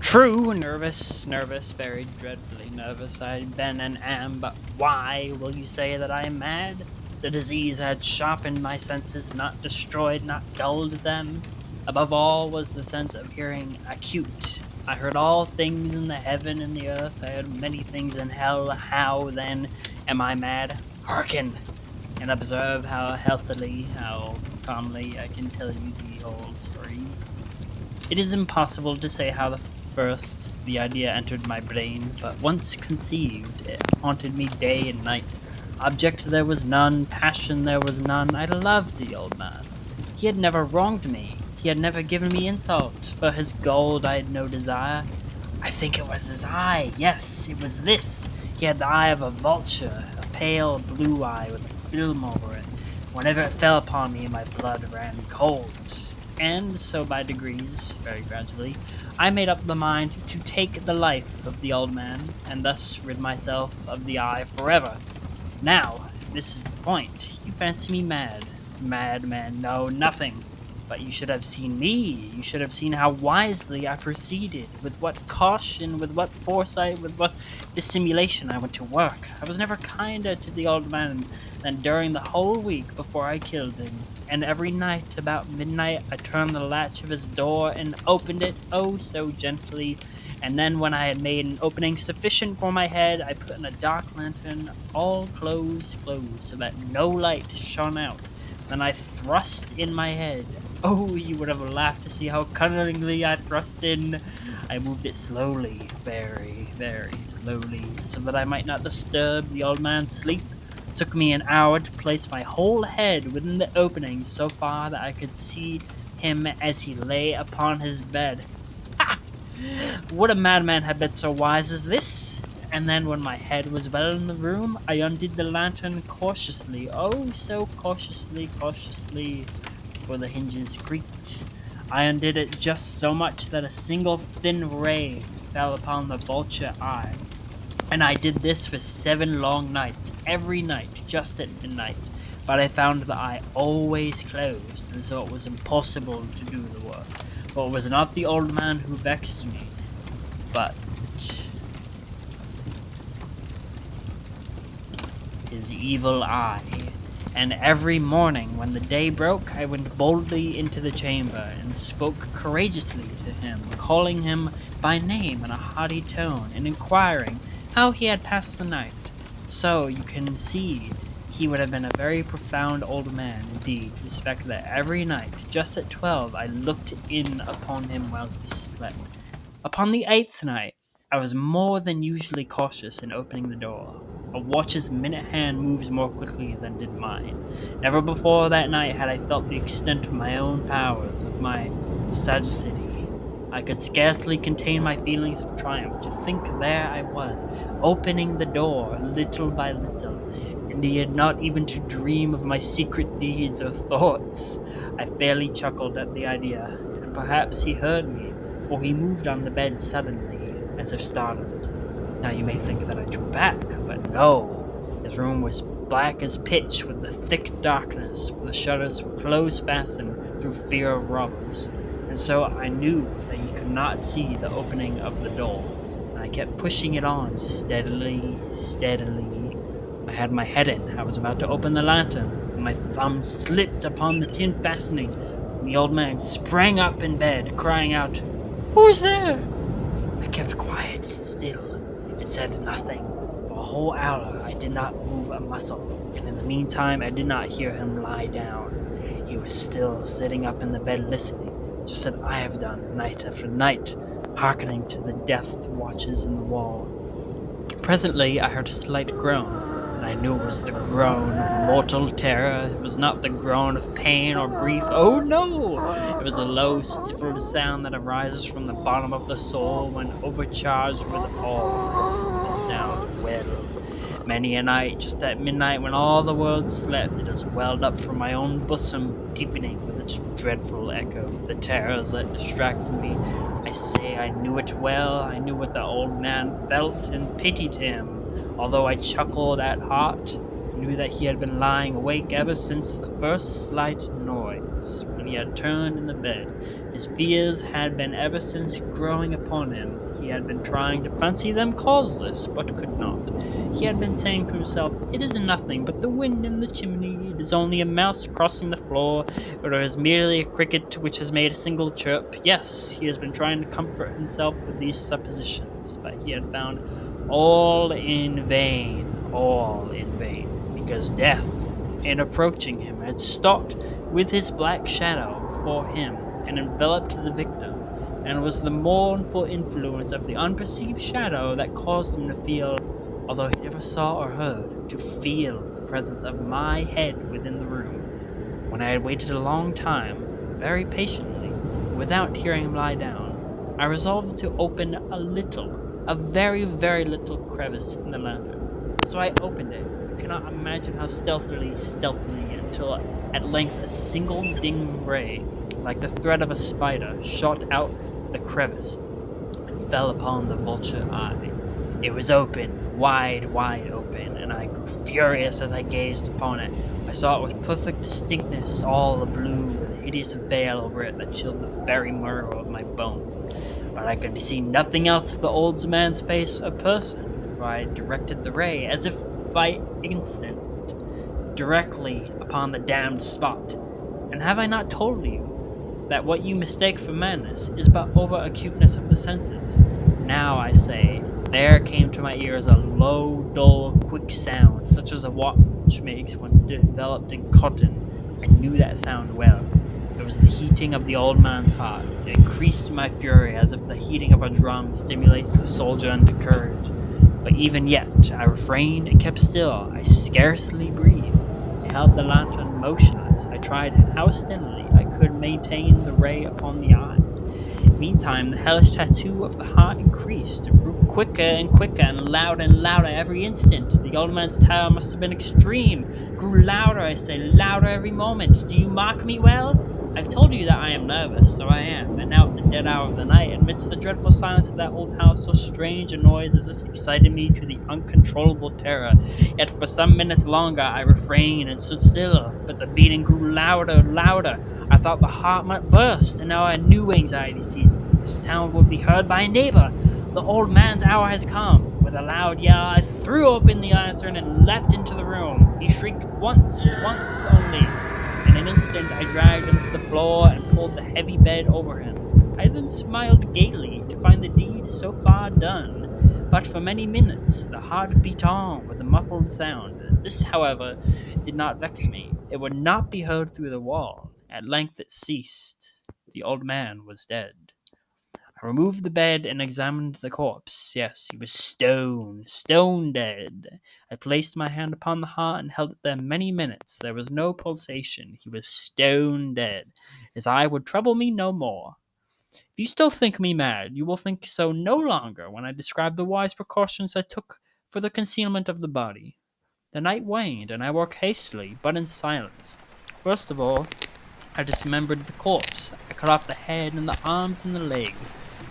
True, nervous, very dreadfully nervous I'd been and am, but why will you say that I am mad? The disease had sharpened my senses, not destroyed, not dulled them. Above all was the sense of hearing acute. I heard all things in the heaven and the earth. I heard many things in hell. How, then, am I mad? Hearken! And observe how healthily, how calmly I can tell you the whole story. It is impossible to say how first the idea entered my brain, but once conceived, it haunted me day and night. Object there was none, passion there was none. I loved the old man. He had never wronged me. He had never given me insult. For his gold I had no desire. I think it was his eye. Yes, it was this. He had the eye of a vulture, a pale blue eye with a film over it. Whenever it fell upon me, my blood ran cold. And so by degrees, very gradually, I made up the mind to take the life of the old man, and thus rid myself of the eye forever. Now, this is the point. You fancy me mad. Madman, no, nothing. But you should have seen me. You should have seen how wisely I proceeded, with what caution, with what foresight, with what dissimulation I went to work. I was never kinder to the old man than during the whole week before I killed him. And every night, about midnight, I turned the latch of his door and opened it, oh so gently, and then when I had made an opening sufficient for my head, I put in a dark lantern, all closed, so that no light shone out. Then I thrust in my head. Oh, you would have laughed to see how cunningly I thrust in. I moved it slowly, very slowly, so that I might not disturb the old man's sleep. It took me an hour to place my whole head within the opening so far that I could see him as he lay upon his bed. Ha! Would a madman have been so wise as this? And then, when my head was well in the room, I undid the lantern cautiously, oh, so cautiously, for the hinges creaked. I undid it just so much that a single thin ray fell upon the vulture eye. And I did this for 7 long nights, every night, just at midnight. But I found the eye always closed, and so it was impossible to do the work. For it was not the old man who vexed me, but his evil eye. And every morning when the day broke, I went boldly into the chamber and spoke courageously to him, calling him by name in a haughty tone, and inquiring how he had passed the night. So you can see he would have been a very profound old man indeed to suspect that every night, just at 12, I looked in upon him while he slept. Upon the 8th night, I was more than usually cautious in opening the door. A watch's minute hand moves more quickly than did mine. Never before that night had I felt the extent of my own powers, of my sagacity. I could scarcely contain my feelings of triumph. To think there I was, opening the door little by little, and he had not even to dream of my secret deeds or thoughts. I fairly chuckled at the idea, and perhaps he heard me, for he moved on the bed suddenly, as if startled. Now you may think that I drew back, but no. His room was black as pitch with the thick darkness, for the shutters were close fastened through fear of robbers, and so I knew that he could not see the opening of the door, and I kept pushing it on steadily. I had my head in. I was about to open the lantern, and my thumb slipped upon the tin fastening, and the old man sprang up in bed, crying out, "Who's there?" I kept quite still and said nothing. For a whole hour I did not move a muscle, and in the meantime I did not hear him lie down. He was still sitting up in the bed listening, just as I have done night after night, hearkening to the death watches in the wall. Presently I heard a slight groan, and I knew it was the groan of mortal terror. It was not the groan of pain or grief. Oh no! It was a low, stifled sound that arises from the bottom of the soul when overcharged with awe. The sound well. Many a night, just at midnight, when all the world slept, it has welled up from my own bosom, deepening with its dreadful echo the terrors that distracted me. I say I knew it well. I knew what the old man felt, and pitied him, although I chuckled at heart. knew that he had been lying awake ever since the first slight noise, when he had turned in the bed. His fears had been ever since growing upon him. He had been trying to fancy them causeless, but could not. He had been saying to himself, "It is nothing but the wind in the chimney. It is only a mouse crossing the floor, or it is merely a cricket which has made a single chirp." Yes, he has been trying to comfort himself with these suppositions, but he had found all in vain, all in vain, because death, in approaching him, had stalked with his black shadow before him and enveloped the victim, and it was the mournful influence of the unperceived shadow that caused him to feel, although he never saw or heard, to feel the presence of my head within the room. When I had waited a long time, very patiently, without hearing him lie down, I resolved to open a very, very little crevice in the lantern. So I opened it. You cannot imagine how stealthily, until at length a single dim ray, like the thread of a spider, shot out the crevice and fell upon the vulture eye. It was open, wide, wide open, and I grew furious as I gazed upon it. I saw it with perfect distinctness, all a blue, with a hideous veil over it that chilled the very marrow of my bones. But I could see nothing else of the old man's face or person, for I had directed the ray, as if by instinct, directly upon the damned spot. And have I not told you that what you mistake for madness is but over-acuteness of the senses? Now, I say, there came to my ears a low, dull, quick sound, such as a watch makes when enveloped in cotton. I knew that sound well. It was the heating of the old man's heart. It increased my fury as if the heating of a drum stimulates the soldier into courage. But even yet I refrained and kept still. I scarcely breathed. I held the lantern motionless. I tried how steadily I could maintain the ray upon the eye. Meantime, the hellish tattoo of the heart increased. It grew quicker and quicker and louder every instant. The old man's terror must have been extreme. It grew louder, I say, louder every moment. Do you mark me well? I've told you that I am nervous, so I am, and now at the dead hour of the night, amidst the dreadful silence of that old house, so strange a noise as this excited me to the uncontrollable terror. Yet for some minutes longer I refrained and stood still, but the beating grew louder, louder. I thought the heart might burst, and now a new anxiety seized me. The sound would be heard by a neighbor. The old man's hour has come. With a loud yell, I threw open the lantern and leapt into the room. He shrieked once only. In an instant, I dragged him to the floor and pulled the heavy bed over him. I then smiled gaily to find the deed so far done. But for many minutes, the heart beat on with a muffled sound. This, however, did not vex me. It would not be heard through the wall. At length it ceased. The old man was dead. I removed the bed and examined the corpse. Yes, he was stone dead. I placed my hand upon the heart and held it there many minutes. There was no pulsation. He was stone dead. His eye would trouble me no more. If you still think me mad, you will think so no longer when I describe the wise precautions I took for the concealment of the body. The night waned, and I worked hastily, but in silence. First of all, I dismembered the corpse. I cut off the head and the arms and the legs.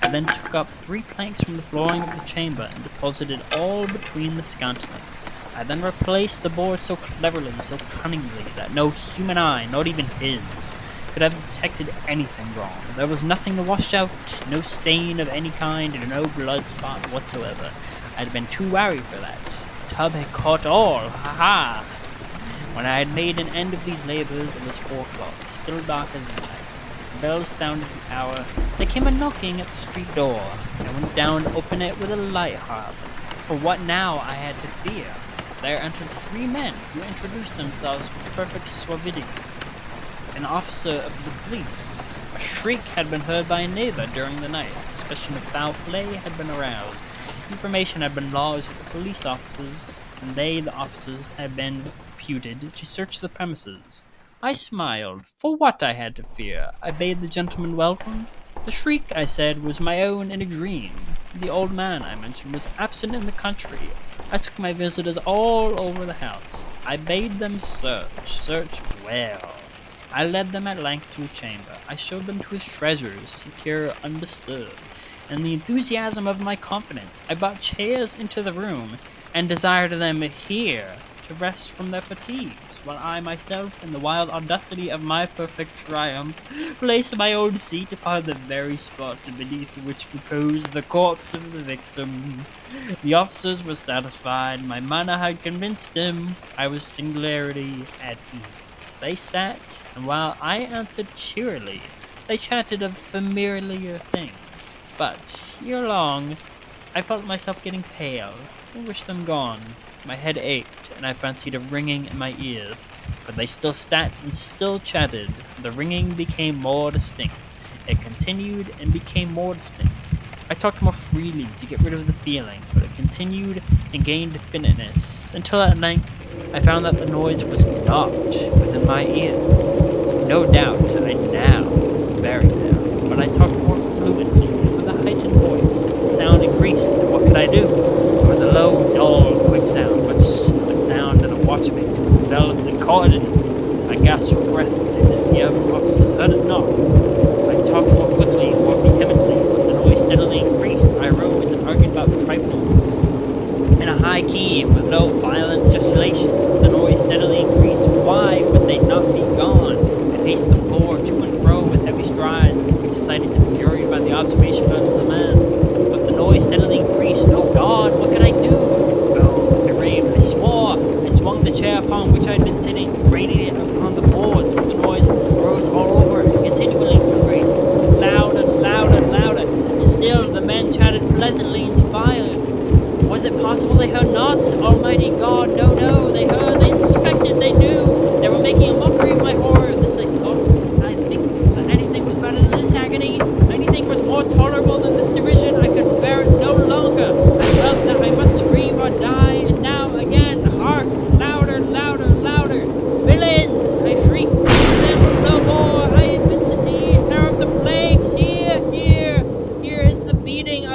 I then took up 3 planks from the flooring of the chamber and deposited all between the scantlings. I then replaced the boards so cleverly, so cunningly, that no human eye, not even his, could have detected anything wrong. There was nothing to wash out, no stain of any kind, and no blood spot whatsoever. I had been too wary for that. The tub had caught all. Ha ha! When I had made an end of these labors, it was 4 o'clock, still dark as midnight. As the bells sounded the hour, there came a knocking at the street door. I went down to open it with a light heart. For what now I had to fear? There entered 3 men who introduced themselves with perfect suavity. An officer of the police. A shriek had been heard by a neighbor during the night. Suspicion of foul play had been aroused. Information had been lodged at the police offices, and they, the officers, had been deputed to search the premises. I smiled. For what I had to fear? I bade the gentleman welcome. The shriek, I said, was my own in a dream. The old man, I mentioned, was absent in the country. I took my visitors all over the house. I bade them search well. I led them at length to his chamber. I showed them to his treasures, secure, undisturbed. In the enthusiasm of my confidence, I brought chairs into the room, and desired them here to to rest from their fatigues, while I myself, in the wild audacity of my perfect triumph, placed my own seat upon the very spot beneath which reposed the corpse of the victim. The officers were satisfied. My manner had convinced them. I was singularly at ease. They sat, and while I answered cheerily, they chatted of familiar things. But, ere long, I felt myself getting pale. I wished them gone. My head ached, and I fancied a ringing in my ears. But they still sat and still chatted. The ringing became more distinct. It continued and became more distinct. I talked more freely to get rid of the feeling, but it continued and gained definiteness, until at length I found that the noise was not within my ears. No doubt I now grew very pale, but I talked more fluently and with a heightened voice. The sound increased, and what could I do? It was a low, dull, quick sound, much the sound that a watchmate would envelop and caught it. I gasped for breath, and the other officers heard it not. I talked more quickly, more vehemently, but the noise steadily increased. I rose and argued about trifles in a high key, with no violent gesticulations. The noise steadily increased. Why would they not be gone? I paced the floor to and fro with heavy strides, as if excited to fury by the observation of the man. But the noise steadily increased. Oh God, what could I do? Oh, I raved. I swore. I swung the chair upon which I had been sitting, grated it upon the boards, but the noise arose all over and continually increased, louder, louder, louder, and still the men chatted pleasantly, inspired. Was it possible they heard not? Almighty God, no, no, they heard, they suspected, they knew. They were making a mockery of my horror. This I thought. I think that anything was better than this agony. Anything was more tolerable than this derision. I could bear it no longer. I felt that I must scream or die. And now again, hark, louder, louder, louder. Villains! I shrieked. Them no more. I admit the need. Terror of the plagues. Here, here. Here is the beating